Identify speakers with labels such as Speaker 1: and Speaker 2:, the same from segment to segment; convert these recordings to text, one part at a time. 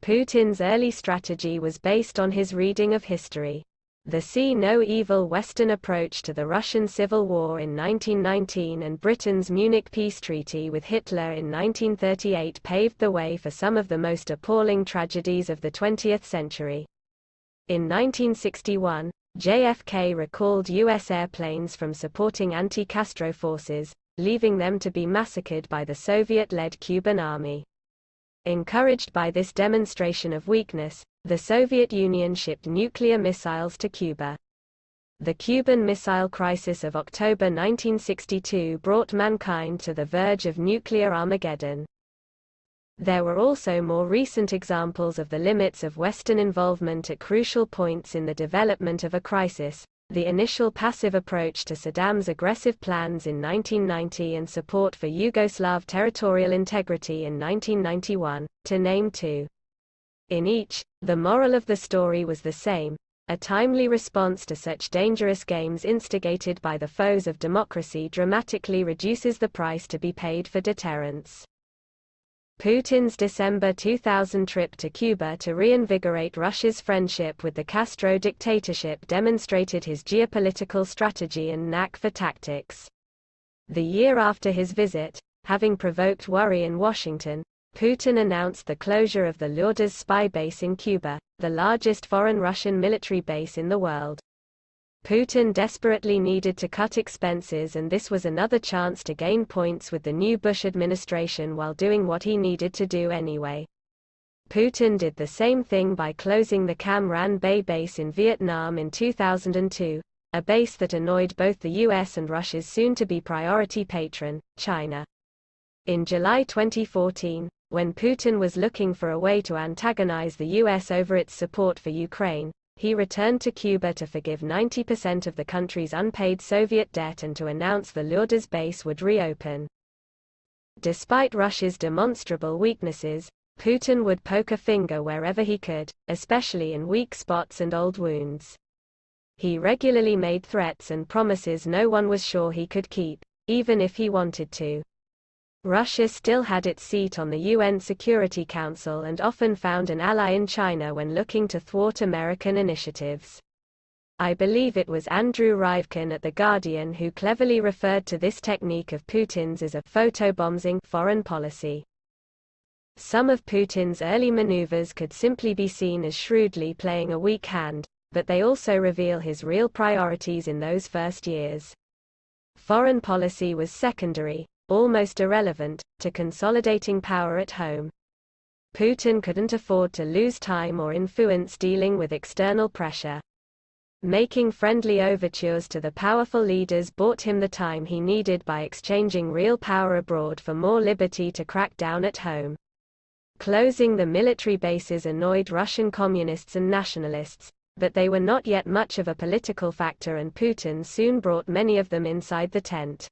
Speaker 1: Putin's early strategy was based on his reading of history. The see no evil Western approach to the Russian Civil War in 1919 and Britain's Munich Peace Treaty with Hitler in 1938 paved the way for some of the most appalling tragedies of the 20th century. In 1961, JFK recalled U.S. airplanes from supporting anti-Castro forces, leaving them to be massacred by the Soviet-led Cuban army. Encouraged by this demonstration of weakness, the Soviet Union shipped nuclear missiles to Cuba. The Cuban Missile Crisis of October 1962 brought mankind to the verge of nuclear Armageddon. There were also more recent examples of the limits of Western involvement at crucial points in the development of a crisis: the initial passive approach to Saddam's aggressive plans in 1990 and support for Yugoslav territorial integrity in 1991, to name two. In each, the moral of the story was the same: a timely response to such dangerous games instigated by the foes of democracy dramatically reduces the price to be paid for deterrence. Putin's December 2000 trip to Cuba to reinvigorate Russia's friendship with the Castro dictatorship demonstrated his geopolitical strategy and knack for tactics. The year after his visit, having provoked worry in Washington, Putin announced the closure of the Lourdes spy base in Cuba, the largest foreign Russian military base in the world. Putin desperately needed to cut expenses, and this was another chance to gain points with the new Bush administration while doing what he needed to do anyway. Putin did the same thing by closing the Cam Ranh Bay base in Vietnam in 2002, a base that annoyed both the US and Russia's soon-to-be priority patron, China. In July 2014, when Putin was looking for a way to antagonize the US over its support for Ukraine, he returned to Cuba to forgive 90% of the country's unpaid Soviet debt and to announce the Lourdes base would reopen. Despite Russia's demonstrable weaknesses, Putin would poke a finger wherever he could, especially in weak spots and old wounds. He regularly made threats and promises no one was sure he could keep, even if he wanted to. Russia still had its seat on the UN Security Council and often found an ally in China when looking to thwart American initiatives. I believe it was Andrew Rivkin at The Guardian who cleverly referred to this technique of Putin's as a photobombing foreign policy. Some of Putin's early maneuvers could simply be seen as shrewdly playing a weak hand, but they also reveal his real priorities in those first years. Foreign policy was secondary, almost irrelevant, to consolidating power at home. Putin couldn't afford to lose time or influence dealing with external pressure. Making friendly overtures to the powerful leaders bought him the time he needed by exchanging real power abroad for more liberty to crack down at home. Closing the military bases annoyed Russian communists and nationalists, but they were not yet much of a political factor, and Putin soon brought many of them inside the tent.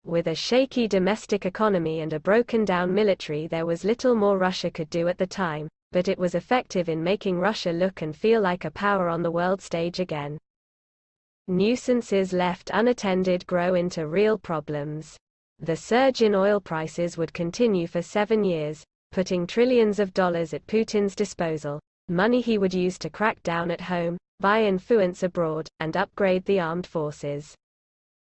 Speaker 1: With a shaky domestic economy and a broken-down military, there was little more Russia could do at the time, but it was effective in making Russia look and feel like a power on the world stage again. Nuisances left unattended grow into real problems. The surge in oil prices would continue for 7 years, putting trillions of dollars at Putin's disposal, money he would use to crack down at home, buy influence abroad, and upgrade the armed forces.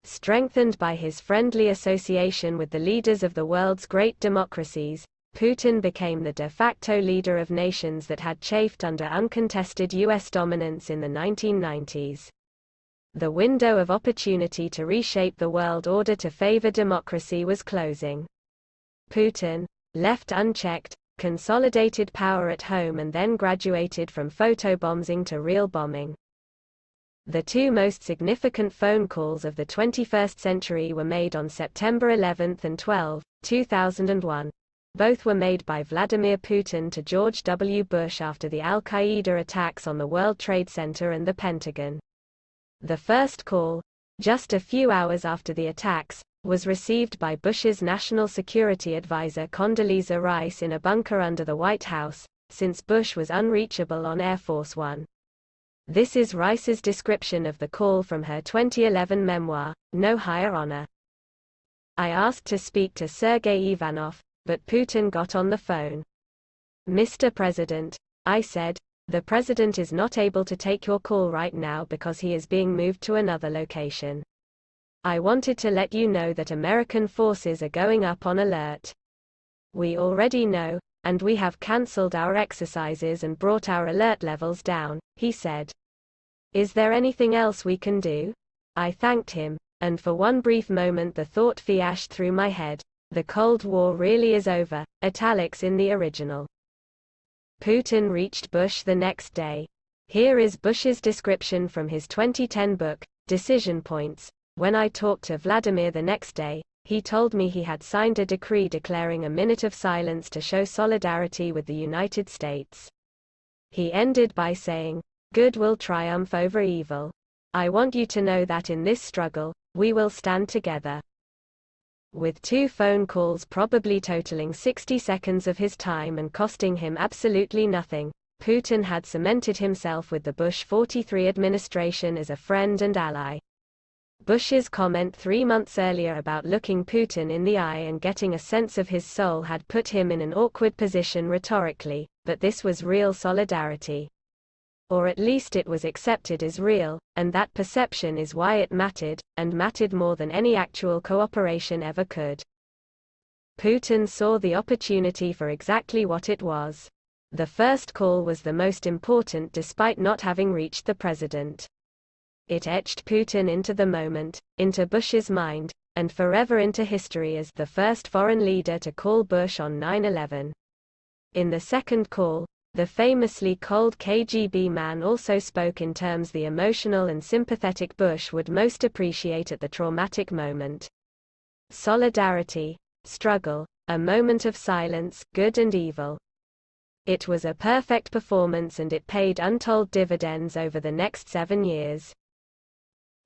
Speaker 1: Strengthened by his friendly association with the leaders of the world's great democracies, Putin became the de facto leader of nations that had chafed under uncontested US dominance in the 1990s. The window of opportunity to reshape the world order to favor democracy was closing. Putin, left unchecked, consolidated power at home and then graduated from photobombing to real bombing. The two most significant phone calls of the 21st century were made on September 11 and 12, 2001. Both were made by Vladimir Putin to George W. Bush after the Al-Qaeda attacks on the World Trade Center and the Pentagon. The first call, just a few hours after the attacks, was received by Bush's National Security Advisor Condoleezza Rice in a bunker under the White House, since Bush was unreachable on Air Force One. This is Rice's description of the call from her 2011 memoir, No Higher Honor. I asked to speak to Sergei Ivanov, but Putin got on the phone. Mr. President, I said, the President is not able to take your call right now because he is being moved to another location. I wanted to let you know that American forces are going up on alert. We already know, and we have cancelled our exercises and brought our alert levels down, he said. Is there anything else we can do? I thanked him, and for one brief moment the thought flashed through my head. The Cold War really is over, italics in the original. Putin reached Bush the next day. Here is Bush's description from his 2010 book, Decision Points. When I talked to Vladimir the next day, he told me he had signed a decree declaring a minute of silence to show solidarity with the United States. He ended by saying, "Good will triumph over evil. I want you to know that in this struggle, we will stand together." With 2 phone calls probably totaling 60 seconds of his time and costing him absolutely nothing, Putin had cemented himself with the Bush 43 administration as a friend and ally. Bush's comment 3 months earlier about looking Putin in the eye and getting a sense of his soul had put him in an awkward position rhetorically, but this was real solidarity. Or at least it was accepted as real, and that perception is why it mattered, and mattered more than any actual cooperation ever could. Putin saw the opportunity for exactly what it was. The first call was the most important despite not having reached the president. It etched Putin into the moment, into Bush's mind, and forever into history as the first foreign leader to call Bush on 9/11. In the second call, the famously cold KGB man also spoke in terms the emotional and sympathetic Bush would most appreciate at the traumatic moment. Solidarity, struggle, a moment of silence, good and evil. It was a perfect performance and it paid untold dividends over the next 7 years.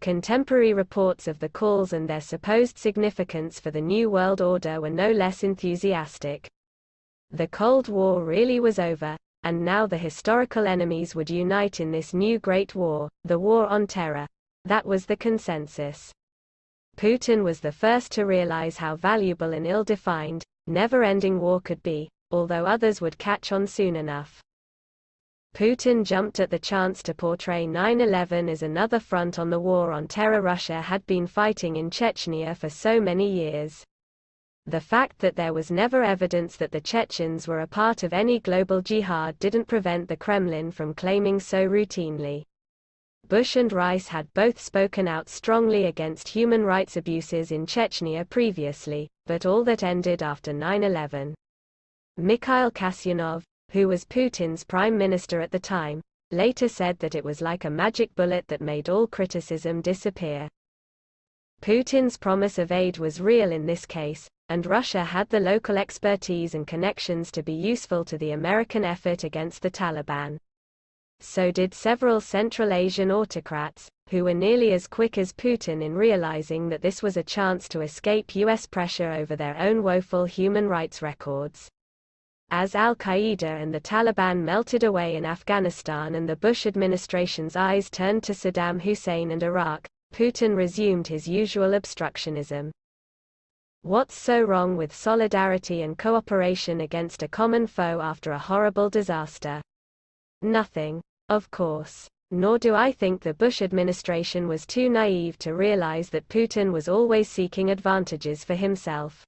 Speaker 1: Contemporary reports of the calls and their supposed significance for the New World Order were no less enthusiastic. The Cold War really was over, and now the historical enemies would unite in this new Great War, the War on Terror. That was the consensus. Putin was the first to realize how valuable an ill-defined, never-ending war could be, although others would catch on soon enough. Putin jumped at the chance to portray 9/11 as another front on the war on terror Russia had been fighting in Chechnya for so many years. The fact that there was never evidence that the Chechens were a part of any global jihad didn't prevent the Kremlin from claiming so routinely. Bush and Rice had both spoken out strongly against human rights abuses in Chechnya previously, but all that ended after 9/11. Mikhail Kasyanov, who was Putin's prime minister at the time, later said that it was like a magic bullet that made all criticism disappear. Putin's promise of aid was real in this case, and Russia had the local expertise and connections to be useful to the American effort against the Taliban. So did several Central Asian autocrats, who were nearly as quick as Putin in realizing that this was a chance to escape U.S. pressure over their own woeful human rights records. As al-Qaeda and the Taliban melted away in Afghanistan and the Bush administration's eyes turned to Saddam Hussein and Iraq, Putin resumed his usual obstructionism. What's so wrong with solidarity and cooperation against a common foe after a horrible disaster? Nothing, of course. Nor do I think the Bush administration was too naive to realize that Putin was always seeking advantages for himself.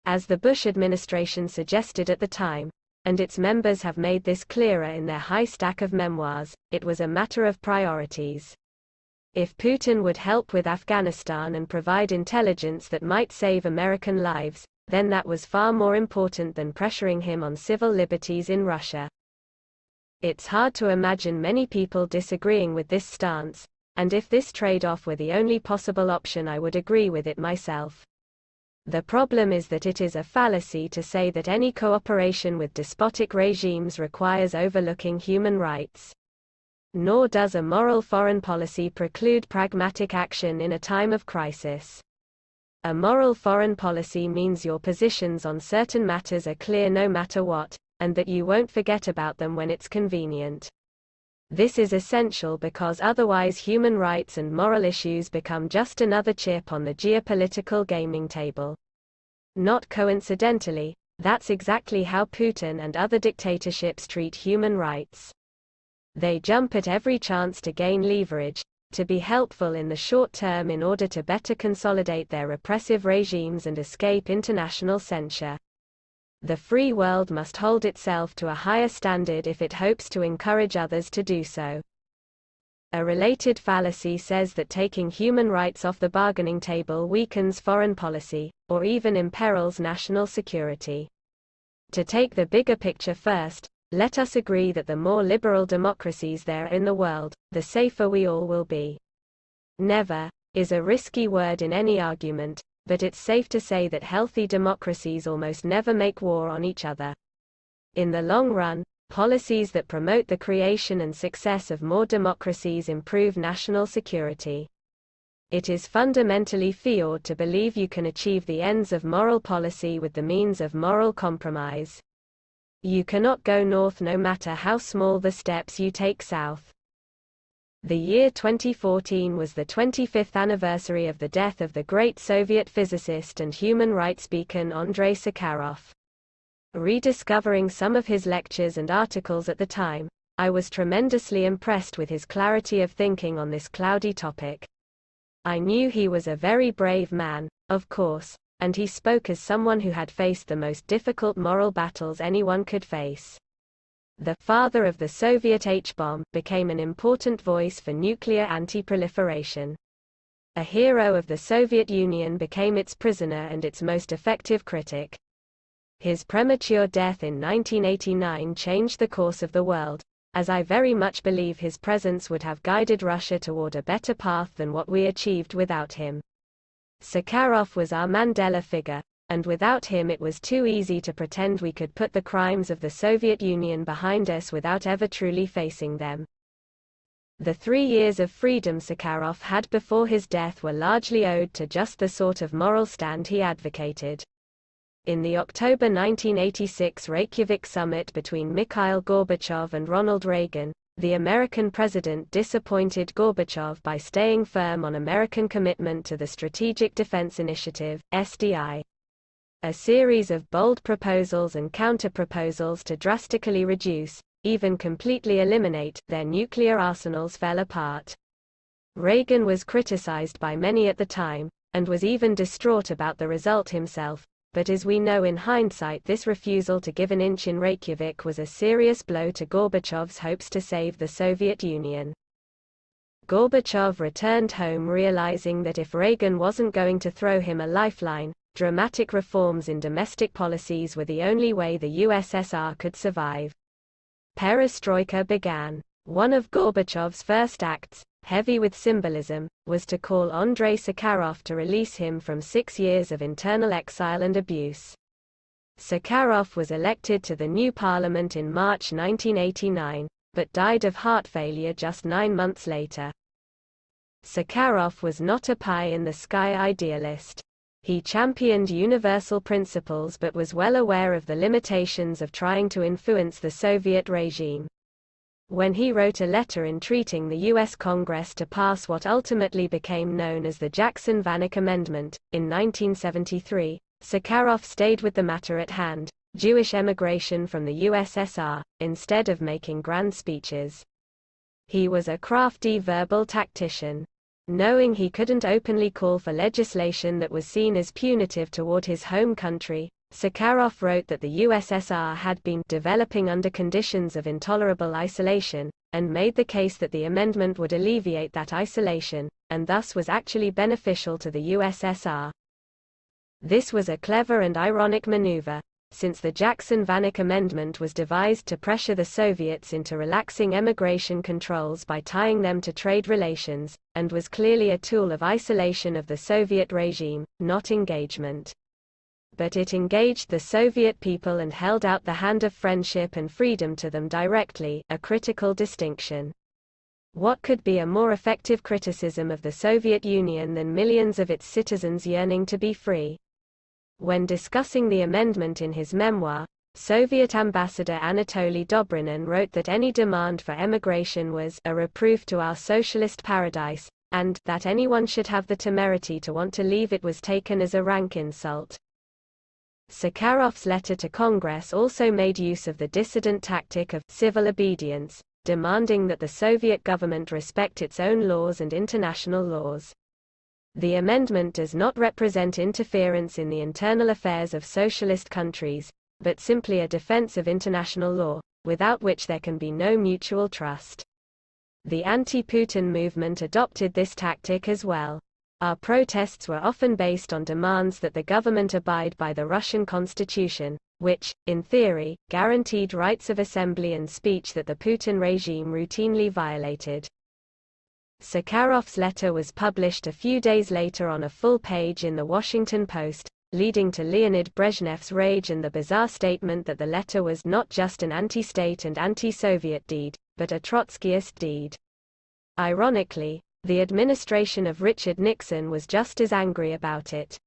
Speaker 1: As the Bush administration suggested at the time, and its members have made this clearer in their high stack of memoirs, it was a matter of priorities. If Putin would help with Afghanistan and provide intelligence that might save American lives, then that was far more important than pressuring him on civil liberties in Russia. It's hard to imagine many people disagreeing with this stance, and if this trade-off were the only possible option I would agree with it myself. The problem is that it is a fallacy to say that any cooperation with despotic regimes requires overlooking human rights. Nor does a moral foreign policy preclude pragmatic action in a time of crisis. A moral foreign policy means your positions on certain matters are clear no matter what, and that you won't forget about them when it's convenient. This is essential because otherwise human rights and moral issues become just another chip on the geopolitical gaming table. Not coincidentally, That's exactly how Putin and other dictatorships treat human rights. They jump at every chance to gain leverage, to be helpful in the short term in order to better consolidate their repressive regimes and escape international censure. The free world must hold itself to a higher standard if it hopes to encourage others to do so. A related fallacy says that taking human rights off the bargaining table weakens foreign policy, or even imperils national security. To take the bigger picture first, let us agree that the more liberal democracies there are in the world, the safer we all will be. Never is a risky word in any argument, but it's safe to say that healthy democracies almost never make war on each other. In the long run, policies that promote the creation and success of more democracies improve national security. It is fundamentally flawed to believe you can achieve the ends of moral policy with the means of moral compromise. You cannot go north no matter how small the steps you take south. The year 2014 was the 25th anniversary of the death of the great Soviet physicist and human rights beacon Andrei Sakharov. Rediscovering some of his lectures and articles at the time, I was tremendously impressed with his clarity of thinking on this cloudy topic. I knew he was a very brave man, of course, and he spoke as someone who had faced the most difficult moral battles anyone could face. The father of the Soviet H-bomb became an important voice for nuclear anti-proliferation. A hero of the Soviet Union became its prisoner and its most effective critic. His premature death in 1989 changed the course of the world, as I very much believe his presence would have guided Russia toward a better path than what we achieved without him. Sakharov was our Mandela figure, and without him it was too easy to pretend we could put the crimes of the Soviet Union behind us without ever truly facing them. The 3 years of freedom Sakharov had before his death were largely owed to just the sort of moral stand he advocated. In the October 1986 Reykjavik summit between Mikhail Gorbachev and Ronald Reagan, the American president disappointed Gorbachev by staying firm on American commitment to the Strategic Defense Initiative, SDI. A series of bold proposals and counter-proposals to drastically reduce, even completely eliminate, their nuclear arsenals fell apart. Reagan was criticized by many at the time, and was even distraught about the result himself, but as we know in hindsight this refusal to give an inch in Reykjavik was a serious blow to Gorbachev's hopes to save the Soviet Union. Gorbachev returned home realizing that if Reagan wasn't going to throw him a lifeline, dramatic reforms in domestic policies were the only way the USSR could survive. Perestroika began. One of Gorbachev's first acts, heavy with symbolism, was to call Andrei Sakharov to release him from 6 years of internal exile and abuse. Sakharov was elected to the new parliament in March 1989, but died of heart failure just 9 months later. Sakharov was not a pie-in-the-sky idealist. He championed universal principles but was well aware of the limitations of trying to influence the Soviet regime. When he wrote a letter entreating the U.S. Congress to pass what ultimately became known as the Jackson-Vanik Amendment, in 1973, Sakharov stayed with the matter at hand, Jewish emigration from the USSR, instead of making grand speeches. He was a crafty verbal tactician. Knowing he couldn't openly call for legislation that was seen as punitive toward his home country, Sakharov wrote that the USSR had been developing under conditions of intolerable isolation, and made the case that the amendment would alleviate that isolation, and thus was actually beneficial to the USSR. This was a clever and ironic maneuver, since the Jackson-Vanik Amendment was devised to pressure the Soviets into relaxing emigration controls by tying them to trade relations, and was clearly a tool of isolation of the Soviet regime, not engagement. But it engaged the Soviet people and held out the hand of friendship and freedom to them directly, a critical distinction. What could be a more effective criticism of the Soviet Union than millions of its citizens yearning to be free? When discussing the amendment in his memoir, Soviet Ambassador Anatoly Dobrinin wrote that any demand for emigration was a reproof to our socialist paradise, and that anyone should have the temerity to want to leave it was taken as a rank insult. Sakharov's letter to Congress also made use of the dissident tactic of civil obedience, demanding that the Soviet government respect its own laws and international laws. The amendment does not represent interference in the internal affairs of socialist countries, but simply a defense of international law, without which there can be no mutual trust. The anti-Putin movement adopted this tactic as well. Our protests were often based on demands that the government abide by the Russian constitution, which, in theory, guaranteed rights of assembly and speech that the Putin regime routinely violated. Sakharov's letter was published a few days later on a full page in The Washington Post, leading to Leonid Brezhnev's rage and the bizarre statement that the letter was not just an anti-state and anti-Soviet deed, but a Trotskyist deed. Ironically, the administration of Richard Nixon was just as angry about it.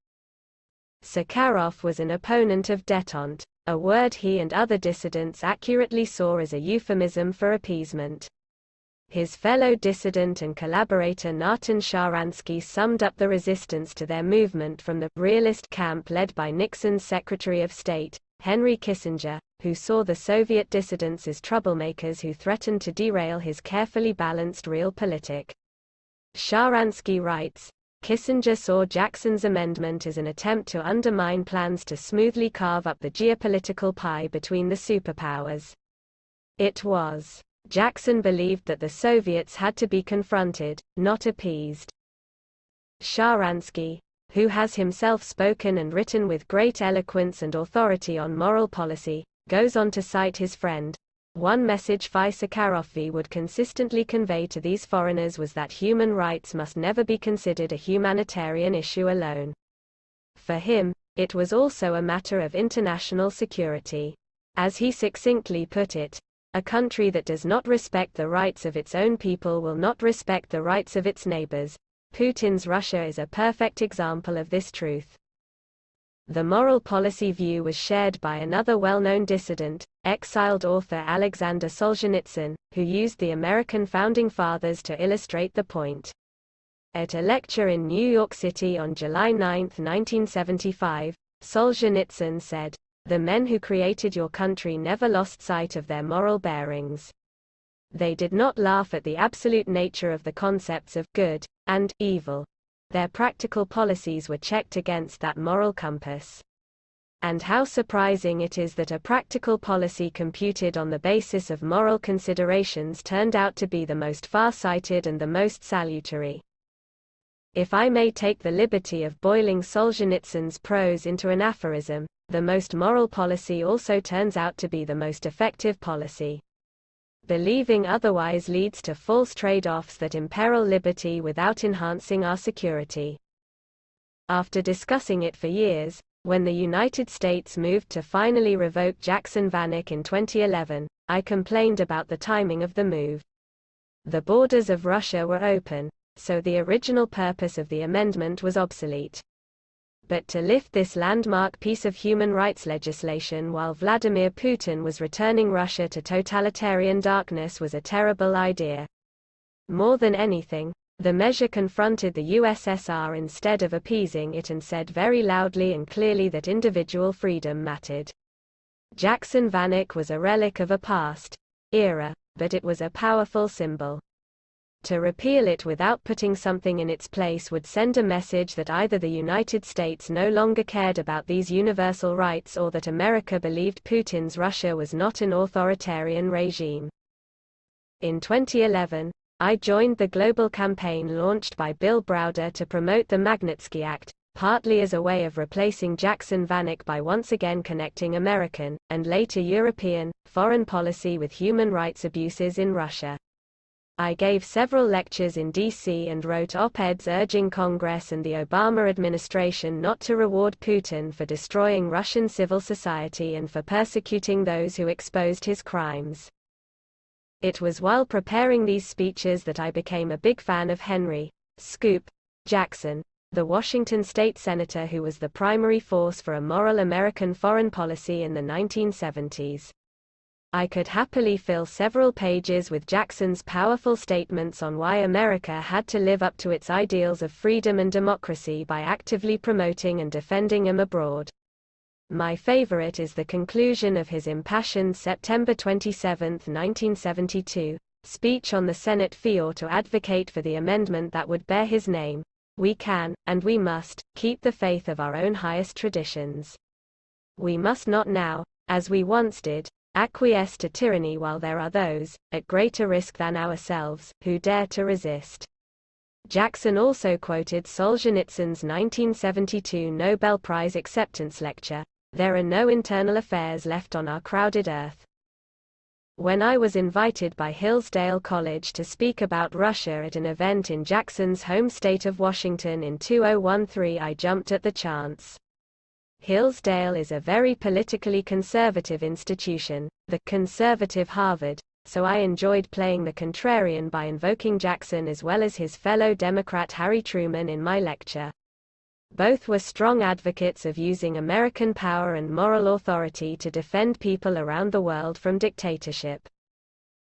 Speaker 1: Sakharov was an opponent of détente, a word he and other dissidents accurately saw as a euphemism for appeasement. His fellow dissident and collaborator Natan Sharansky summed up the resistance to their movement from the realist camp led by Nixon's Secretary of State, Henry Kissinger, who saw the Soviet dissidents as troublemakers who threatened to derail his carefully balanced realpolitik. Sharansky writes, Kissinger saw Jackson's amendment as an attempt to undermine plans to smoothly carve up the geopolitical pie between the superpowers. It was. Jackson believed that the Soviets had to be confronted, not appeased. Sharansky, who has himself spoken and written with great eloquence and authority on moral policy, goes on to cite his friend. One message Sakharov would consistently convey to these foreigners was that human rights must never be considered a humanitarian issue alone. For him, it was also a matter of international security. As he succinctly put it, a country that does not respect the rights of its own people will not respect the rights of its neighbors. Putin's Russia is a perfect example of this truth. The moral policy view was shared by another well-known dissident, exiled author Alexander Solzhenitsyn, who used the American founding fathers to illustrate the point. At a lecture in New York City on July 9, 1975, Solzhenitsyn said, "The men who created your country never lost sight of their moral bearings. They did not laugh at the absolute nature of the concepts of good and evil. Their practical policies were checked against that moral compass." And how surprising it is that a practical policy computed on the basis of moral considerations turned out to be the most far-sighted and the most salutary. If I may take the liberty of boiling Solzhenitsyn's prose into an aphorism, the most moral policy also turns out to be the most effective policy. Believing otherwise leads to false trade-offs that imperil liberty without enhancing our security. After discussing it for years, when the United States moved to finally revoke Jackson-Vanik in 2011, I complained about the timing of the move. The borders of Russia were open, so the original purpose of the amendment was obsolete. But to lift this landmark piece of human rights legislation while Vladimir Putin was returning Russia to totalitarian darkness was a terrible idea. More than anything, the measure confronted the USSR instead of appeasing it and said very loudly and clearly that individual freedom mattered. Jackson-Vanik was a relic of a past era, but it was a powerful symbol. To repeal it without putting something in its place would send a message that either the United States no longer cared about these universal rights or that America believed Putin's Russia was not an authoritarian regime. In 2011, I joined the global campaign launched by Bill Browder to promote the Magnitsky Act, partly as a way of replacing Jackson-Vanik by once again connecting American, and later European, foreign policy with human rights abuses in Russia. I gave several lectures in D.C. and wrote op-eds urging Congress and the Obama administration not to reward Putin for destroying Russian civil society and for persecuting those who exposed his crimes. It was while preparing these speeches that I became a big fan of Henry Scoop Jackson, the Washington state senator who was the primary force for a moral American foreign policy in the 1970s. I could happily fill several pages with Jackson's powerful statements on why America had to live up to its ideals of freedom and democracy by actively promoting and defending them abroad. My favorite is the conclusion of his impassioned September 27, 1972, speech on the Senate floor to advocate for the amendment that would bear his name. We can, and we must, keep the faith of our own highest traditions. We must not now, as we once did, acquiesce to tyranny while there are those, at greater risk than ourselves, who dare to resist. Jackson also quoted Solzhenitsyn's 1972 Nobel Prize acceptance lecture, "There are no internal affairs left on our crowded earth." When I was invited by Hillsdale College to speak about Russia at an event in Jackson's home state of Washington in 2013, I jumped at the chance. Hillsdale is a very politically conservative institution, the conservative Harvard, so I enjoyed playing the contrarian by invoking Jackson as well as his fellow Democrat Harry Truman in my lecture. Both were strong advocates of using American power and moral authority to defend people around the world from dictatorship.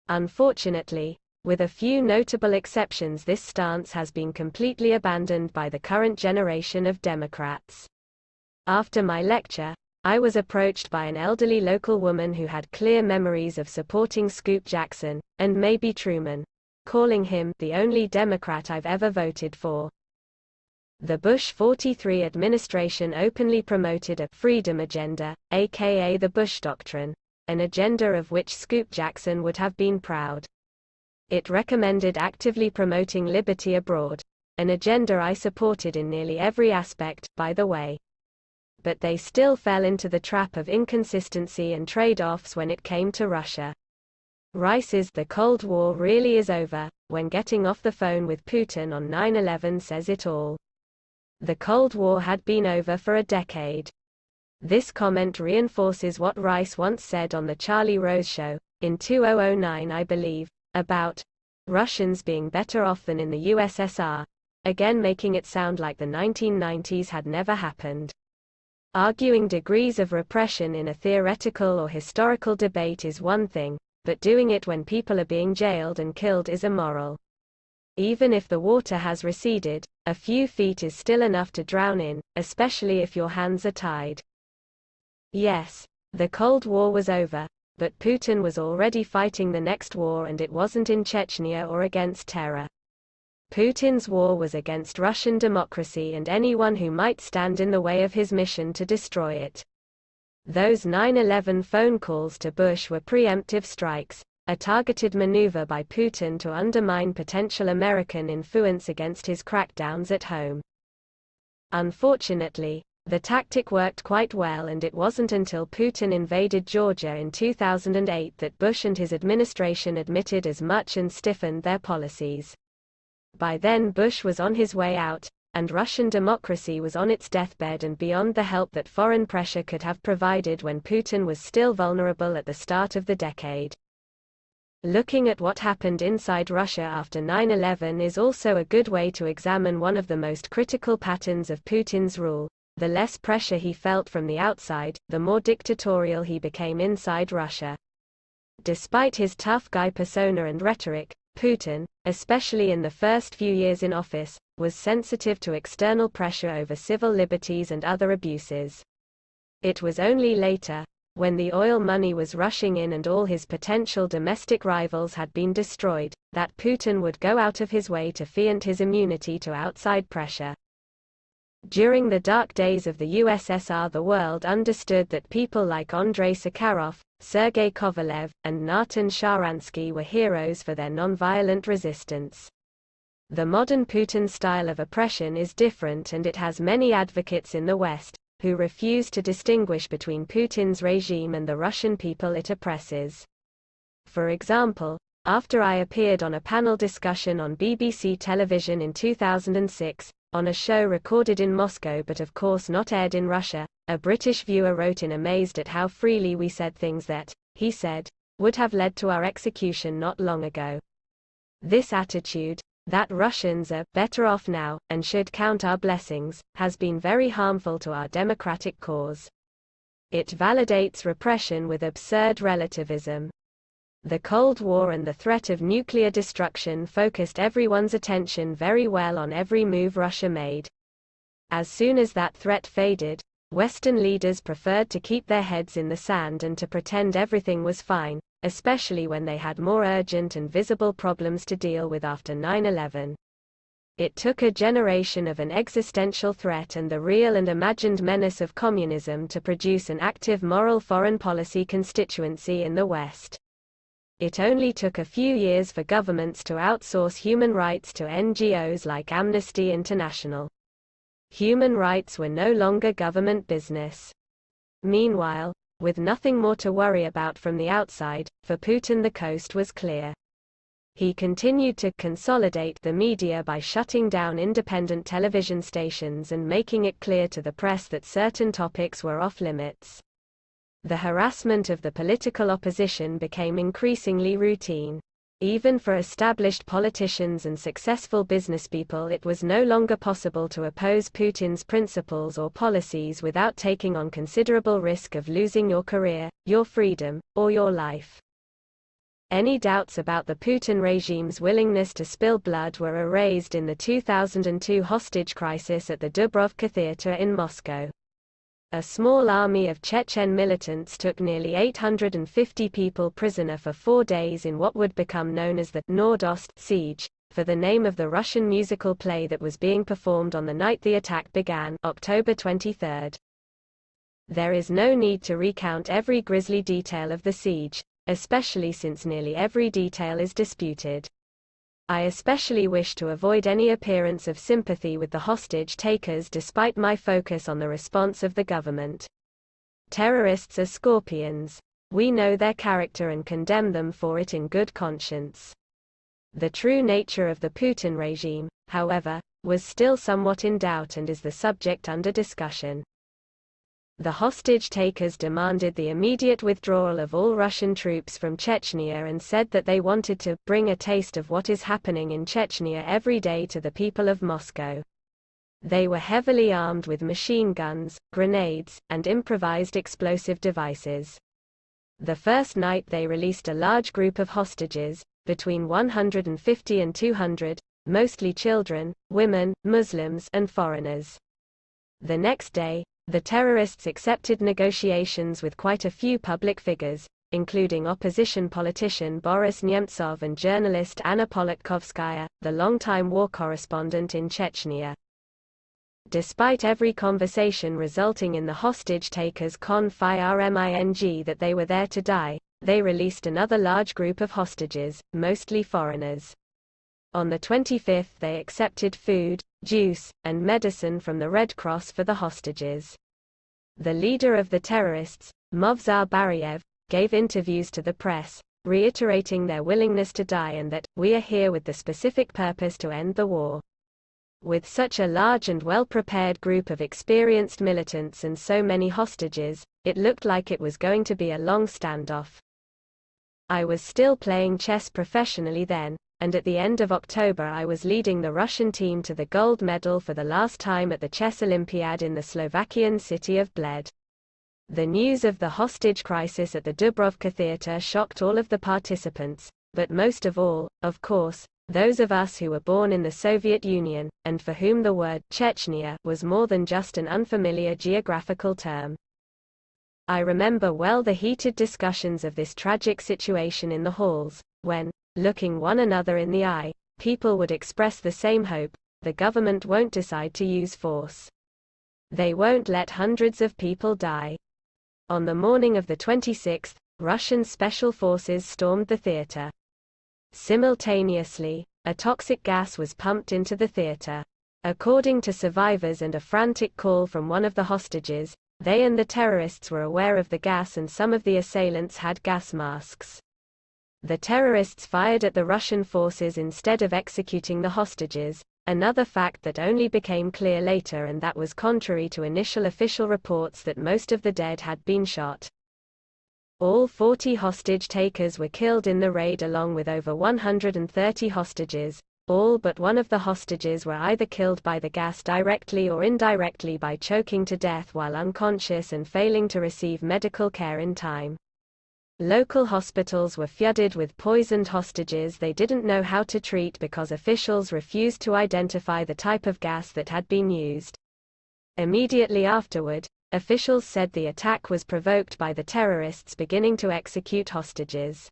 Speaker 1: Unfortunately, with a few notable exceptions, this stance has been completely abandoned by the current generation of Democrats. After my lecture, I was approached by an elderly local woman who had clear memories of supporting Scoop Jackson, and maybe Truman, calling him the only Democrat I've ever voted for. The Bush 43 administration openly promoted a freedom agenda, aka the Bush Doctrine, an agenda of which Scoop Jackson would have been proud. It recommended actively promoting liberty abroad, an agenda I supported in nearly every aspect, by the way. But they still fell into the trap of inconsistency and trade-offs when it came to Russia. Rice's "The Cold War really is over," when getting off the phone with Putin on 9/11, says it all. The Cold War had been over for a decade. This comment reinforces what Rice once said on The Charlie Rose Show, in 2009 I believe, about Russians being better off than in the USSR, again making it sound like the 1990s had never happened. Arguing degrees of repression in a theoretical or historical debate is one thing, but doing it when people are being jailed and killed is immoral. Even if the water has receded, a few feet is still enough to drown in, especially if your hands are tied. Yes, the Cold War was over, but Putin was already fighting the next war, and it wasn't in Chechnya or against terror. Putin's war was against Russian democracy and anyone who might stand in the way of his mission to destroy it. Those 9/11 phone calls to Bush were preemptive strikes, a targeted maneuver by Putin to undermine potential American influence against his crackdowns at home. Unfortunately, the tactic worked quite well, and it wasn't until Putin invaded Georgia in 2008 that Bush and his administration admitted as much and stiffened their policies. By then Bush was on his way out, and Russian democracy was on its deathbed and beyond the help that foreign pressure could have provided when Putin was still vulnerable at the start of the decade. Looking at what happened inside Russia after 9/11 is also a good way to examine one of the most critical patterns of Putin's rule. The less pressure he felt from the outside, the more dictatorial he became inside Russia. Despite his tough guy persona and rhetoric, Putin, especially in the first few years in office, was sensitive to external pressure over civil liberties and other abuses. It was only later, when the oil money was rushing in and all his potential domestic rivals had been destroyed, that Putin would go out of his way to feint his immunity to outside pressure. During the dark days of the USSR, the world understood that people like Andrei Sakharov, Sergei Kovalev, and Natan Sharansky were heroes for their nonviolent resistance. The modern Putin style of oppression is different, and it has many advocates in the West, who refuse to distinguish between Putin's regime and the Russian people it oppresses. For example, after I appeared on a panel discussion on BBC television in 2006, on a show recorded in Moscow but of course not aired in Russia, a British viewer wrote in amazed at how freely we said things that, he said, would have led to our execution not long ago. This attitude, that Russians are better off now, and should count our blessings, has been very harmful to our democratic cause. It validates repression with absurd relativism. The Cold War and the threat of nuclear destruction focused everyone's attention very well on every move Russia made. As soon as that threat faded, Western leaders preferred to keep their heads in the sand and to pretend everything was fine, especially when they had more urgent and visible problems to deal with after 9/11. It took a generation of an existential threat and the real and imagined menace of communism to produce an active moral foreign policy constituency in the West. It only took a few years for governments to outsource human rights to NGOs like Amnesty International. Human rights were no longer government business. Meanwhile, with nothing more to worry about from the outside, for Putin the coast was clear. He continued to consolidate the media by shutting down independent television stations and making it clear to the press that certain topics were off-limits. The harassment of the political opposition became increasingly routine. Even for established politicians and successful businesspeople, it was no longer possible to oppose Putin's principles or policies without taking on considerable risk of losing your career, your freedom, or your life. Any doubts about the Putin regime's willingness to spill blood were erased in the 2002 hostage crisis at the Dubrovka Theatre in Moscow. A small army of Chechen militants took nearly 850 people prisoner for 4 days in what would become known as the Nordost siege, for the name of the Russian musical play that was being performed on the night the attack began, October 23. There is no need to recount every grisly detail of the siege, especially since nearly every detail is disputed. I especially wish to avoid any appearance of sympathy with the hostage takers despite my focus on the response of the government. Terrorists are scorpions. We know their character and condemn them for it in good conscience. The true nature of the Putin regime, however, was still somewhat in doubt and is the subject under discussion. The hostage takers demanded the immediate withdrawal of all Russian troops from Chechnya and said that they wanted to bring a taste of what is happening in Chechnya every day to the people of Moscow. They were heavily armed with machine guns, grenades, and improvised explosive devices. The first night they released a large group of hostages, between 150 and 200, mostly children, women, Muslims, and foreigners. The next day, the terrorists accepted negotiations with quite a few public figures, including opposition politician Boris Nemtsov and journalist Anna Politkovskaya, the longtime war correspondent in Chechnya. Despite every conversation resulting in the hostage takers confirming that they were there to die, they released another large group of hostages, mostly foreigners. On the 25th they accepted food, juice, and medicine from the Red Cross for the hostages. The leader of the terrorists, Movzar Baryev, gave interviews to the press, reiterating their willingness to die and that, "We are here with the specific purpose to end the war." With such a large and well-prepared group of experienced militants and so many hostages, it looked like it was going to be a long standoff. I was still playing chess professionally then, and at the end of October I was leading the Russian team to the gold medal for the last time at the Chess Olympiad in the Slovakian city of Bled. The news of the hostage crisis at the Dubrovka Theatre shocked all of the participants, but most of all, of course, those of us who were born in the Soviet Union, and for whom the word Chechnya was more than just an unfamiliar geographical term. I remember well the heated discussions of this tragic situation in the halls, when, looking one another in the eye, people would express the same hope: the government won't decide to use force. They won't let hundreds of people die. On the morning of the 26th, Russian special forces stormed the theater. Simultaneously, a toxic gas was pumped into the theater. According to survivors and a frantic call from one of the hostages, they and the terrorists were aware of the gas and some of the assailants had gas masks. The terrorists fired at the Russian forces instead of executing the hostages, another fact that only became clear later and that was contrary to initial official reports that most of the dead had been shot. All 40 hostage takers were killed in the raid along with over 130 hostages. All but one of the hostages were either killed by the gas directly or indirectly by choking to death while unconscious and failing to receive medical care in time. Local hospitals were flooded with poisoned hostages they didn't know how to treat because officials refused to identify the type of gas that had been used. Immediately afterward, Officials said the attack was provoked by the terrorists beginning to execute hostages.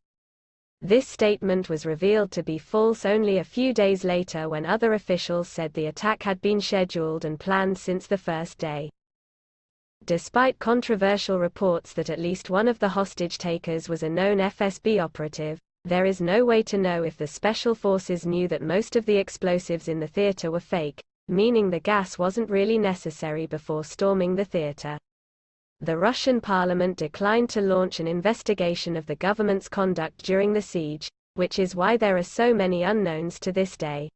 Speaker 1: This statement was revealed to be false only a few days later when other officials said the attack had been scheduled and planned since the first day. Despite controversial reports that at least one of the hostage-takers was a known FSB operative, there is no way to know if the special forces knew that most of the explosives in the theater were fake, meaning the gas wasn't really necessary before storming the theater. The Russian parliament declined to launch an investigation of the government's conduct during the siege, which is why there are so many unknowns to this day.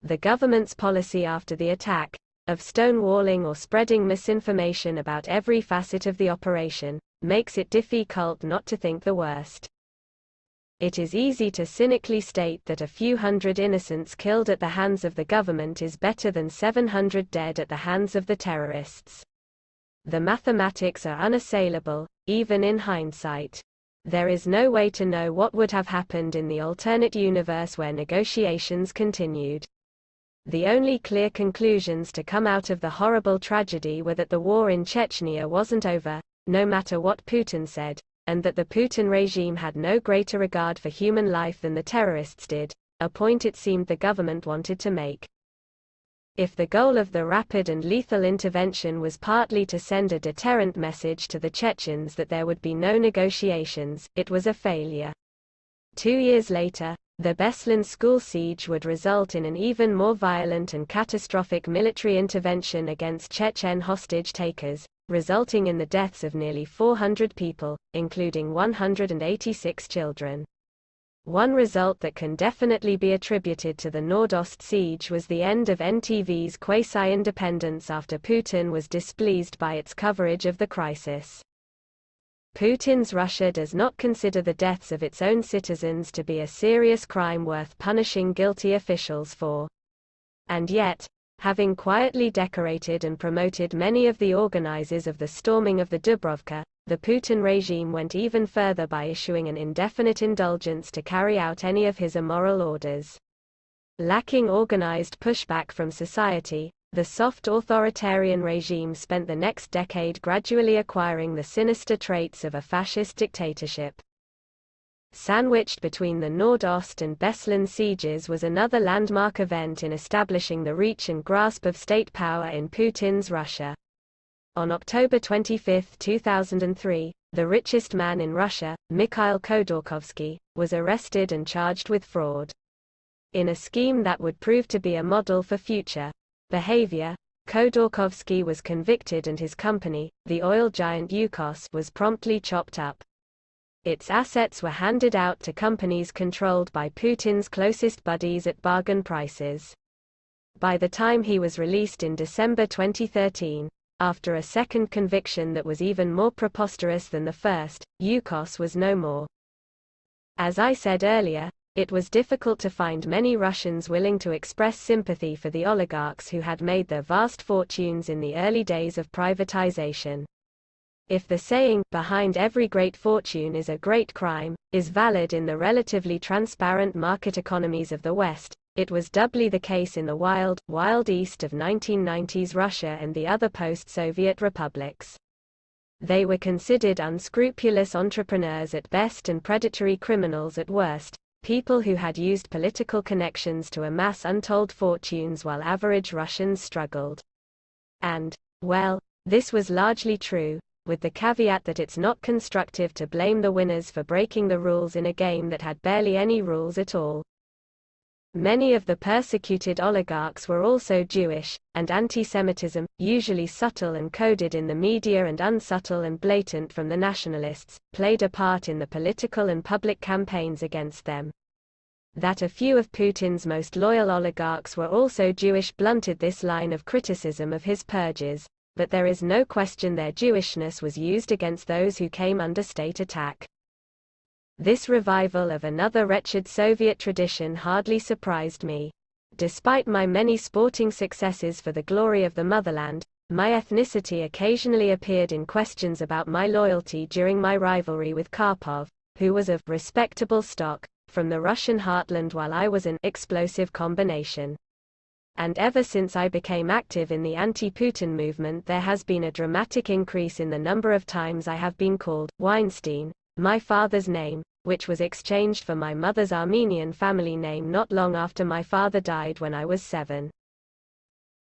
Speaker 1: The government's policy after the attack, of stonewalling or spreading misinformation about every facet of the operation, makes it difficult not to think the worst. It is easy to cynically state that a few hundred innocents killed at the hands of the government is better than 700 dead at the hands of the terrorists. The mathematics are unassailable, even in hindsight. There is no way to know what would have happened in the alternate universe where negotiations continued. The only clear conclusions to come out of the horrible tragedy were that the war in Chechnya wasn't over, no matter what Putin said, and that the Putin regime had no greater regard for human life than the terrorists did, a point it seemed the government wanted to make. If the goal of the rapid and lethal intervention was partly to send a deterrent message to the Chechens that there would be no negotiations, it was a failure. 2 years later, the Beslan school siege would result in an even more violent and catastrophic military intervention against Chechen hostage-takers, resulting in the deaths of nearly 400 people, including 186 children. One result that can definitely be attributed to the Nordost siege was the end of NTV's quasi-independence after Putin was displeased by its coverage of the crisis. Putin's Russia does not consider the deaths of its own citizens to be a serious crime worth punishing guilty officials for. And yet, having quietly decorated and promoted many of the organizers of the storming of the Dubrovka, the Putin regime went even further by issuing an indefinite indulgence to carry out any of his immoral orders. Lacking organized pushback from society, the soft authoritarian regime spent the next decade gradually acquiring the sinister traits of a fascist dictatorship. Sandwiched between the Nordost and Beslan sieges was another landmark event in establishing the reach and grasp of state power in Putin's Russia. On October 25, 2003, the richest man in Russia, Mikhail Khodorkovsky, was arrested and charged with fraud. In a scheme that would prove to be a model for future behavior, Khodorkovsky was convicted and his company, the oil giant Yukos, was promptly chopped up. Its assets were handed out to companies controlled by Putin's closest buddies at bargain prices. By the time he was released in December 2013, after a second conviction that was even more preposterous than the first, Yukos was no more. As I said earlier, it was difficult to find many Russians willing to express sympathy for the oligarchs who had made their vast fortunes in the early days of privatization. If the saying, "behind every great fortune is a great crime," is valid in the relatively transparent market economies of the West, it was doubly the case in the wild, wild east of 1990s Russia and the other post-Soviet republics. They were considered unscrupulous entrepreneurs at best and predatory criminals at worst, people who had used political connections to amass untold fortunes while average Russians struggled. And, well, this was largely true, with the caveat that it's not constructive to blame the winners for breaking the rules in a game that had barely any rules at all. Many of the persecuted oligarchs were also Jewish, and anti-Semitism, usually subtle and coded in the media and unsubtle and blatant from the nationalists, played a part in the political and public campaigns against them. That a few of Putin's most loyal oligarchs were also Jewish blunted this line of criticism of his purges, but there is no question their Jewishness was used against those who came under state attack. This revival of another wretched Soviet tradition hardly surprised me. Despite my many sporting successes for the glory of the motherland, my ethnicity occasionally appeared in questions about my loyalty during my rivalry with Karpov, who was of respectable stock, from the Russian heartland while I was an explosive combination. And ever since I became active in the anti-Putin movement, there has been a dramatic increase in the number of times I have been called Weinstein, my father's name, which was exchanged for my mother's Armenian family name not long after my father died when I was 7.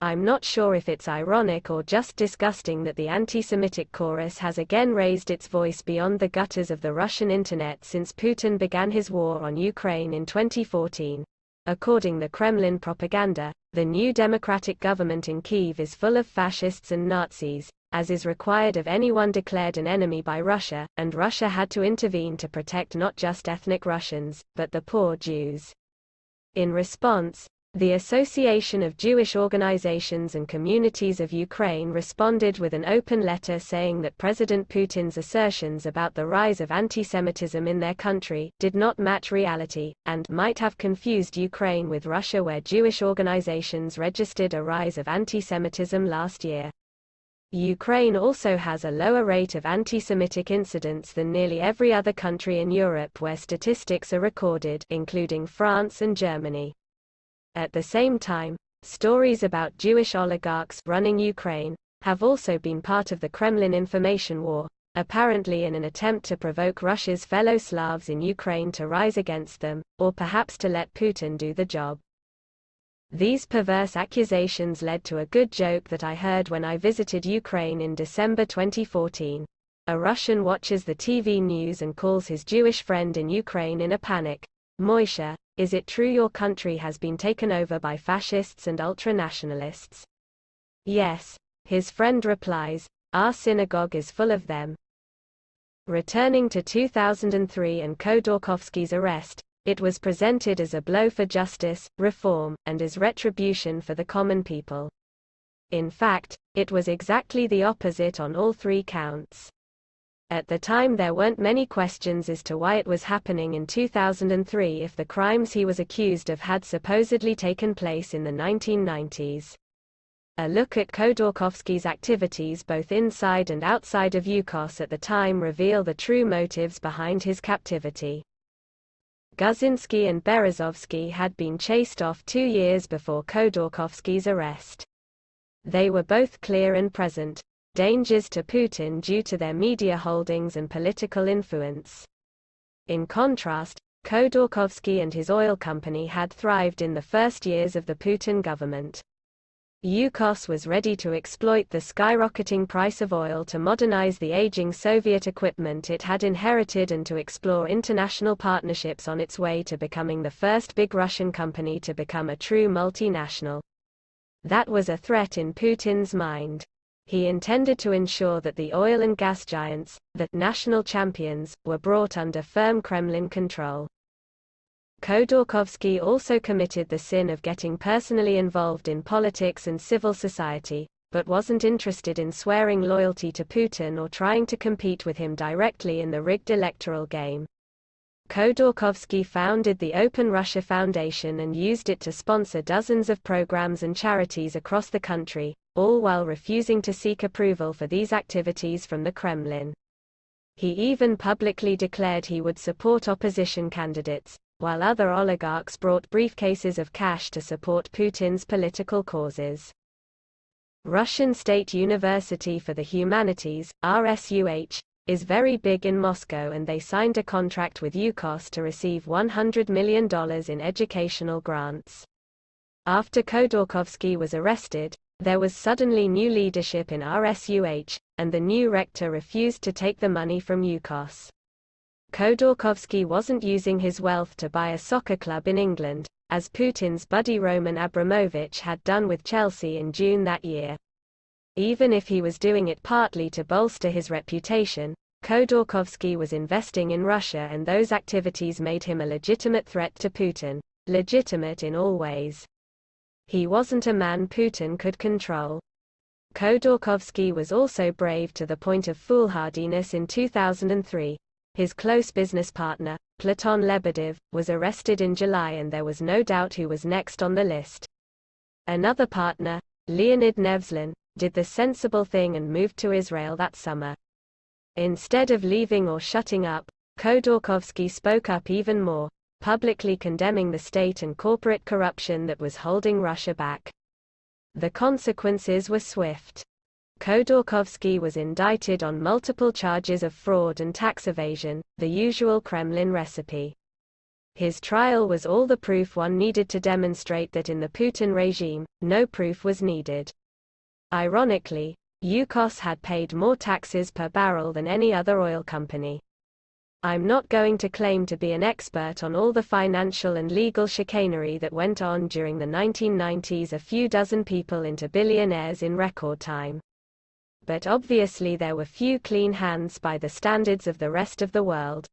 Speaker 1: I'm not sure if it's ironic or just disgusting that the anti-Semitic chorus has again raised its voice beyond the gutters of the Russian internet since Putin began his war on Ukraine in 2014. According to Kremlin propaganda, the new democratic government in Kyiv is full of fascists and Nazis, as is required of anyone declared an enemy by Russia, and Russia had to intervene to protect not just ethnic Russians, but the poor Jews. In response, the Association of Jewish Organizations and Communities of Ukraine responded with an open letter saying that President Putin's assertions about the rise of anti-Semitism in their country did not match reality, and might have confused Ukraine with Russia, where Jewish organizations registered a rise of anti-Semitism last year. Ukraine also has a lower rate of anti-Semitic incidents than nearly every other country in Europe where statistics are recorded, including France and Germany. At the same time, stories about Jewish oligarchs running Ukraine have also been part of the Kremlin information war, apparently in an attempt to provoke Russia's fellow Slavs in Ukraine to rise against them, or perhaps to let Putin do the job. These perverse accusations led to a good joke that I heard when I visited Ukraine in December 2014. A Russian watches the TV news and calls his Jewish friend in Ukraine in a panic. "Moishe, is it true your country has been taken over by fascists and ultranationalists?" "Yes," his friend replies, "our synagogue is full of them." Returning to 2003 and Khodorkovsky's arrest, it was presented as a blow for justice, reform, and as retribution for the common people. In fact, it was exactly the opposite on all 3 counts. At the time there weren't many questions as to why it was happening in 2003 if the crimes he was accused of had supposedly taken place in the 1990s. A look at Khodorkovsky's activities both inside and outside of Yukos at the time reveal the true motives behind his captivity. Guzinski and Berezovsky had been chased off 2 years before Khodorkovsky's arrest. They were both clear and present dangers to Putin due to their media holdings and political influence. In contrast, Khodorkovsky and his oil company had thrived in the first years of the Putin government. Yukos was ready to exploit the skyrocketing price of oil to modernize the aging Soviet equipment it had inherited and to explore international partnerships on its way to becoming the first big Russian company to become a true multinational. That was a threat in Putin's mind. He intended to ensure that the oil and gas giants, the national champions, were brought under firm Kremlin control. Khodorkovsky also committed the sin of getting personally involved in politics and civil society, but wasn't interested in swearing loyalty to Putin or trying to compete with him directly in the rigged electoral game. Khodorkovsky founded the Open Russia Foundation and used it to sponsor dozens of programs and charities across the country, all while refusing to seek approval for these activities from the Kremlin. He even publicly declared he would support opposition candidates, while other oligarchs brought briefcases of cash to support Putin's political causes. Russian State University for the Humanities, RSUH, is very big in Moscow, and they signed a contract with Yukos to receive $100 million in educational grants. After Khodorkovsky was arrested, there was suddenly new leadership in RSUH, and the new rector refused to take the money from Yukos. Khodorkovsky wasn't using his wealth to buy a soccer club in England, as Putin's buddy Roman Abramovich had done with Chelsea in June that year. Even if he was doing it partly to bolster his reputation, Khodorkovsky was investing in Russia, and those activities made him a legitimate threat to Putin, legitimate in all ways. He wasn't a man Putin could control. Khodorkovsky was also brave to the point of foolhardiness in 2003. His close business partner, Platon Lebedev, was arrested in July, and there was no doubt who was next on the list. Another partner, Leonid Nevzlin, did the sensible thing and moved to Israel that summer. Instead of leaving or shutting up, Khodorkovsky spoke up even more, publicly condemning the state and corporate corruption that was holding Russia back. The consequences were swift. Khodorkovsky was indicted on multiple charges of fraud and tax evasion, the usual Kremlin recipe. His trial was all the proof one needed to demonstrate that in the Putin regime, no proof was needed. Ironically, Yukos had paid more taxes per barrel than any other oil company. I'm not going to claim to be an expert on all the financial and legal chicanery that went on during the 1990s, a few dozen people into billionaires in record time. But obviously there were few clean hands by the standards of the rest of the world.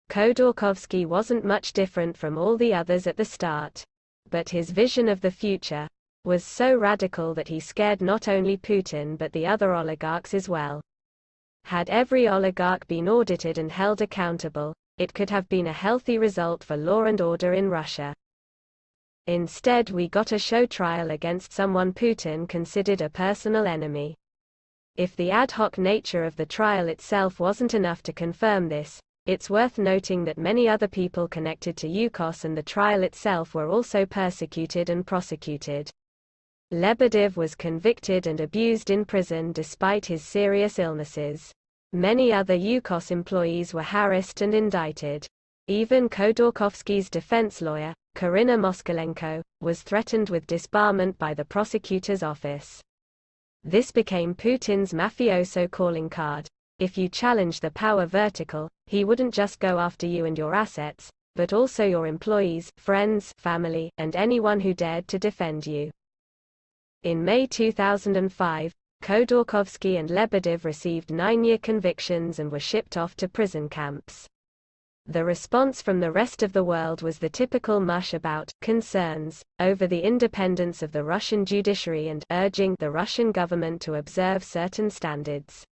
Speaker 1: Khodorkovsky wasn't much different from all the others at the start. But his vision of the future was so radical that he scared not only Putin but the other oligarchs as well. Had every oligarch been audited and held accountable, it could have been a healthy result for law and order in Russia. Instead, we got a show trial against someone Putin considered a personal enemy. If the ad hoc nature of the trial itself wasn't enough to confirm this, it's worth noting that many other people connected to Yukos and the trial itself were also persecuted and prosecuted. Lebedev was convicted and abused in prison despite his serious illnesses. Many other Yukos employees were harassed and indicted. Even Khodorkovsky's defense lawyer, Karina Moskalenko, was threatened with disbarment by the prosecutor's office. This became Putin's mafioso calling card. If you challenge the power vertical, he wouldn't just go after you and your assets, but also your employees, friends, family, and anyone who dared to defend you. In May 2005, Khodorkovsky and Lebedev received 9-year convictions and were shipped off to prison camps. The response from the rest of the world was the typical mush about concerns over the independence of the Russian judiciary and urging the Russian government to observe certain standards.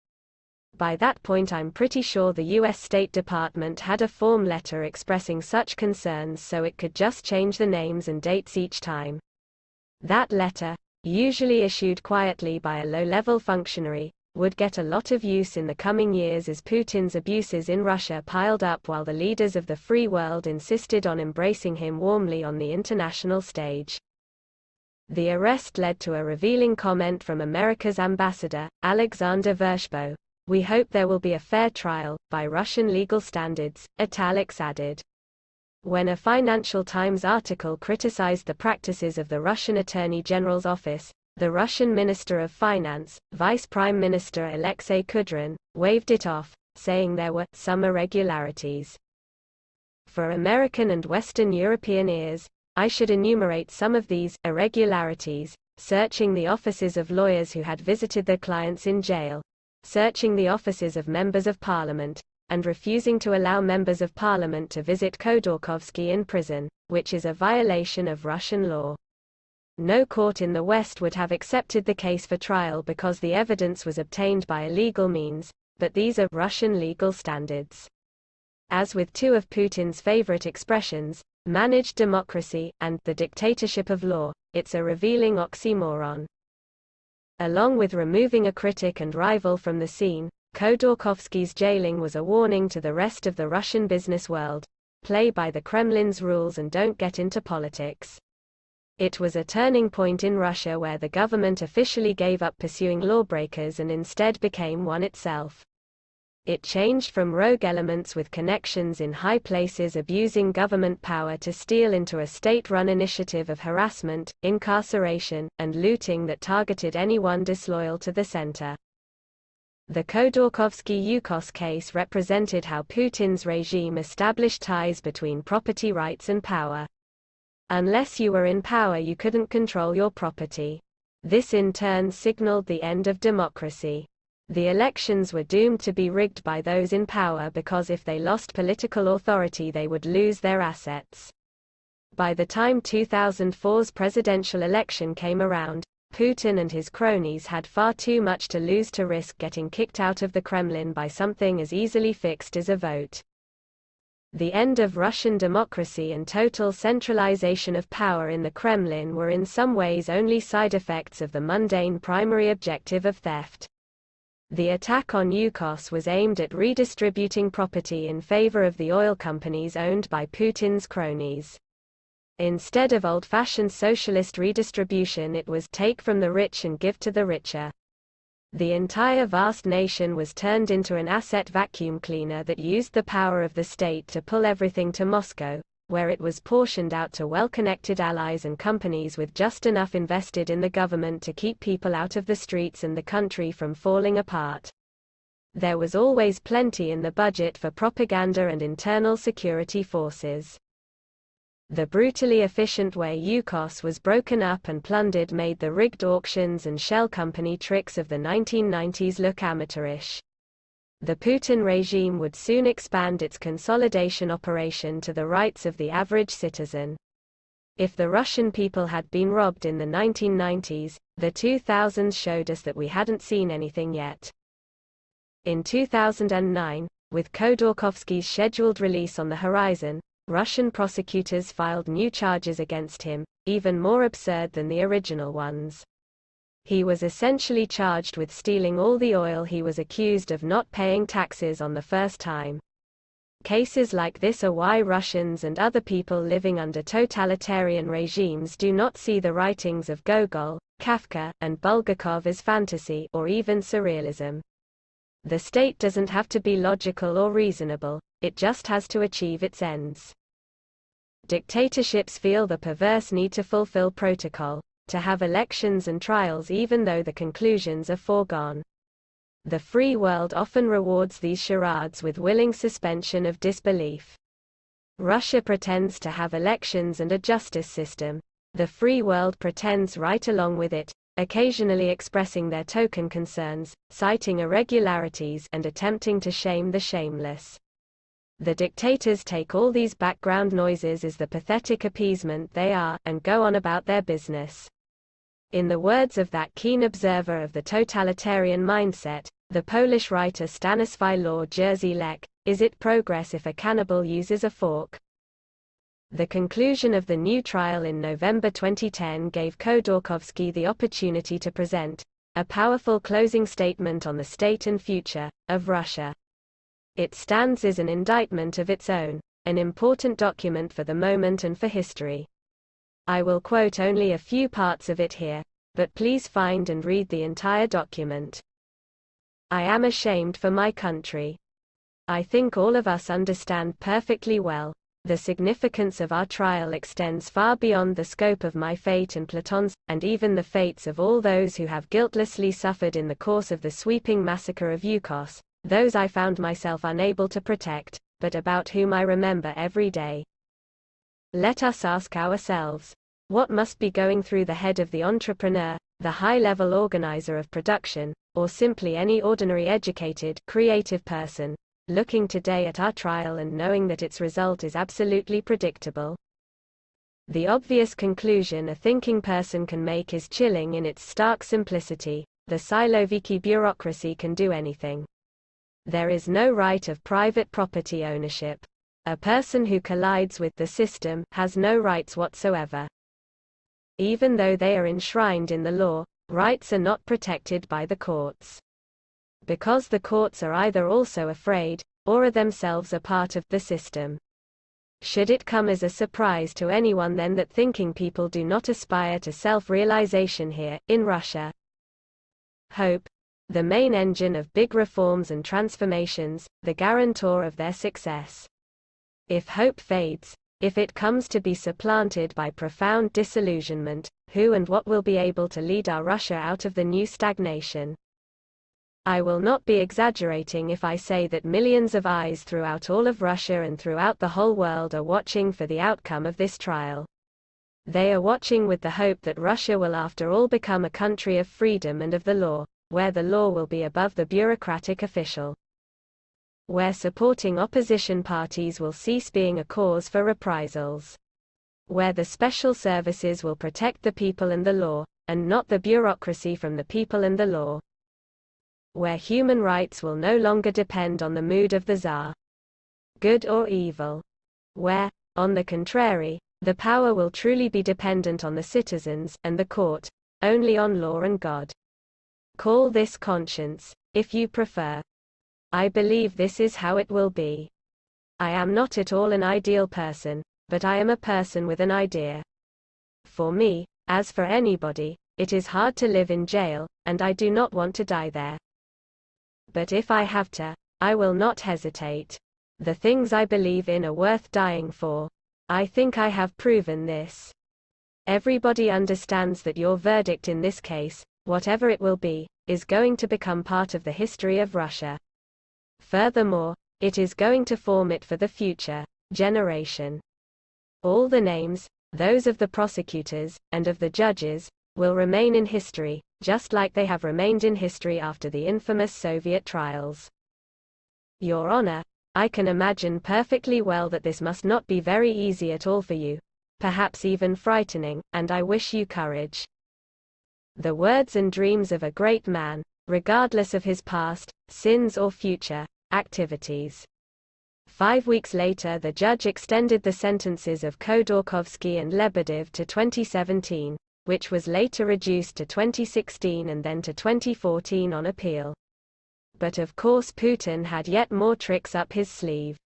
Speaker 1: By that point, I'm pretty sure the U.S. State Department had a form letter expressing such concerns, so it could just change the names and dates each time. That letter, usually issued quietly by a low-level functionary, would get a lot of use in the coming years as Putin's abuses in Russia piled up while the leaders of the free world insisted on embracing him warmly on the international stage. The arrest led to a revealing comment from America's ambassador, Alexander Vershbow. "We hope there will be a fair trial, by Russian legal standards," italics added. When a Financial Times article criticized the practices of the Russian Attorney General's office, the Russian Minister of Finance, Vice Prime Minister Alexei Kudrin, waved it off, saying there were some irregularities. For American and Western European ears, I should enumerate some of these irregularities: searching the offices of lawyers who had visited their clients in jail, searching the offices of members of parliament, and refusing to allow members of parliament to visit Khodorkovsky in prison, which is a violation of Russian law. No court in the West would have accepted the case for trial because the evidence was obtained by illegal means, but these are Russian legal standards. As with two of Putin's favorite expressions, managed democracy and the dictatorship of law, it's a revealing oxymoron. Along with removing a critic and rival from the scene, Khodorkovsky's jailing was a warning to the rest of the Russian business world: play by the Kremlin's rules and don't get into politics. It was a turning point in Russia where the government officially gave up pursuing lawbreakers and instead became one itself. It changed from rogue elements with connections in high places abusing government power to steal into a state-run initiative of harassment, incarceration, and looting that targeted anyone disloyal to the center. The Khodorkovsky-Yukos case represented how Putin's regime established ties between property rights and power. Unless you were in power, you couldn't control your property. This in turn signaled the end of democracy. The elections were doomed to be rigged by those in power because if they lost political authority, they would lose their assets. By the time 2004's presidential election came around, Putin and his cronies had far too much to lose to risk getting kicked out of the Kremlin by something as easily fixed as a vote. The end of Russian democracy and total centralization of power in the Kremlin were in some ways only side effects of the mundane primary objective of theft. The attack on Yukos was aimed at redistributing property in favor of the oil companies owned by Putin's cronies. Instead of old-fashioned socialist redistribution, it was take from the rich and give to the richer. The entire vast nation was turned into an asset vacuum cleaner that used the power of the state to pull everything to Moscow, where it was portioned out to well-connected allies and companies with just enough invested in the government to keep people out of the streets and the country from falling apart. There was always plenty in the budget for propaganda and internal security forces. The brutally efficient way Yukos was broken up and plundered made the rigged auctions and shell company tricks of the 1990s look amateurish. The Putin regime would soon expand its consolidation operation to the rights of the average citizen. If the Russian people had been robbed in the 1990s, the 2000s showed us that we hadn't seen anything yet. In 2009, with Khodorkovsky's scheduled release on the horizon, Russian prosecutors filed new charges against him, even more absurd than the original ones. He was essentially charged with stealing all the oil he was accused of not paying taxes on the first time. Cases like this are why Russians and other people living under totalitarian regimes do not see the writings of Gogol, Kafka, and Bulgakov as fantasy or even surrealism. The state doesn't have to be logical or reasonable, it just has to achieve its ends. Dictatorships feel the perverse need to fulfill protocol, to have elections and trials even though the conclusions are foregone. The free world often rewards these charades with willing suspension of disbelief. Russia pretends to have elections and a justice system. The free world pretends right along with it, occasionally expressing their token concerns, citing irregularities and attempting to shame the shameless. The dictators take all these background noises as the pathetic appeasement they are, and go on about their business. In the words of that keen observer of the totalitarian mindset, the Polish writer Stanisław Jerzy-Lec, is it progress if a cannibal uses a fork? The conclusion of the new trial in November 2010 gave Khodorkovsky the opportunity to present a powerful closing statement on the state and future of Russia. It stands as an indictment of its own, an important document for the moment and for history. I will quote only a few parts of it here, but please find and read the entire document. I am ashamed for my country. I think all of us understand perfectly well. The significance of our trial extends far beyond the scope of my fate and Platon's, and even the fates of all those who have guiltlessly suffered in the course of the sweeping massacre of Yukos, those I found myself unable to protect, but about whom I remember every day. Let us ask ourselves, what must be going through the head of the entrepreneur, the high-level organizer of production, or simply any ordinary educated, creative person, looking today at our trial and knowing that its result is absolutely predictable? The obvious conclusion a thinking person can make is chilling in its stark simplicity: the Siloviki bureaucracy can do anything. There is no right of private property ownership. A person who collides with the system has no rights whatsoever. Even though they are enshrined in the law, rights are not protected by the courts. Because the courts are either also afraid, or are themselves a part of the system. Should it come as a surprise to anyone then that thinking people do not aspire to self-realization here, in Russia? Hope, the main engine of big reforms and transformations, the guarantor of their success. If hope fades, if it comes to be supplanted by profound disillusionment, who and what will be able to lead our Russia out of the new stagnation? I will not be exaggerating if I say that millions of eyes throughout all of Russia and throughout the whole world are watching for the outcome of this trial. They are watching with the hope that Russia will after all become a country of freedom and of the law, where the law will be above the bureaucratic official. Where supporting opposition parties will cease being a cause for reprisals. Where the special services will protect the people and the law, and not the bureaucracy from the people and the law. Where human rights will no longer depend on the mood of the Tsar, good or evil. Where, on the contrary, the power will truly be dependent on the citizens, and the court, only on law and God. Call this conscience, if you prefer. I believe this is how it will be. I am not at all an ideal person, but I am a person with an idea. For me, as for anybody, it is hard to live in jail, and I do not want to die there. But if I have to, I will not hesitate. The things I believe in are worth dying for. I think I have proven this. Everybody understands that your verdict in this case, whatever it will be, is going to become part of the history of Russia. Furthermore, it is going to form it for the future generation. All the names, those of the prosecutors, and of the judges, will remain in history, just like they have remained in history after the infamous Soviet trials. Your Honor, I can imagine perfectly well that this must not be very easy at all for you, perhaps even frightening, and I wish you courage. The words and dreams of a great man, regardless of his past, sins or future activities. 5 weeks later, the judge extended the sentences of Khodorkovsky and Lebedev to 2017, which was later reduced to 2016 and then to 2014 on appeal. But of course Putin had yet more tricks up his sleeve.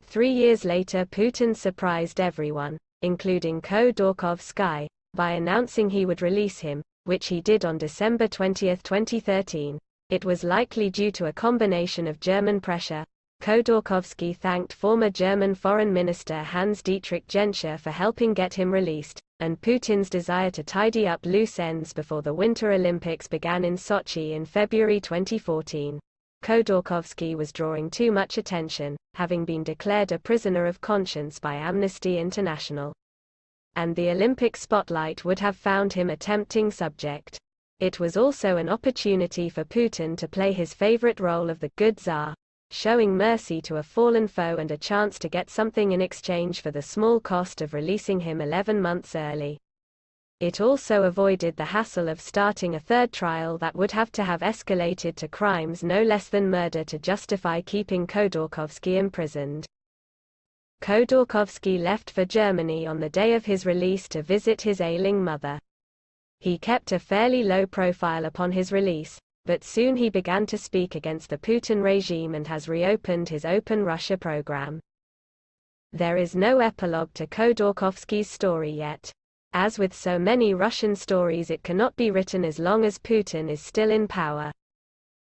Speaker 1: 3 years later Putin surprised everyone, including Khodorkovsky, by announcing he would release him, which he did on December 20, 2013. It was likely due to a combination of German pressure. Khodorkovsky thanked former German Foreign Minister Hans-Dietrich Genscher for helping get him released, and Putin's desire to tidy up loose ends before the Winter Olympics began in Sochi in February 2014. Khodorkovsky was drawing too much attention, having been declared a prisoner of conscience by Amnesty International. And the Olympic spotlight would have found him a tempting subject. It was also an opportunity for Putin to play his favorite role of the good Tsar, showing mercy to a fallen foe and a chance to get something in exchange for the small cost of releasing him 11 months early. It also avoided the hassle of starting a third trial that would have to have escalated to crimes no less than murder to justify keeping Khodorkovsky imprisoned. Khodorkovsky left for Germany on the day of his release to visit his ailing mother. He kept a fairly low profile upon his release, but soon he began to speak against the Putin regime and has reopened his Open Russia program. There is no epilogue to Khodorkovsky's story yet. As with so many Russian stories, it cannot be written as long as Putin is still in power.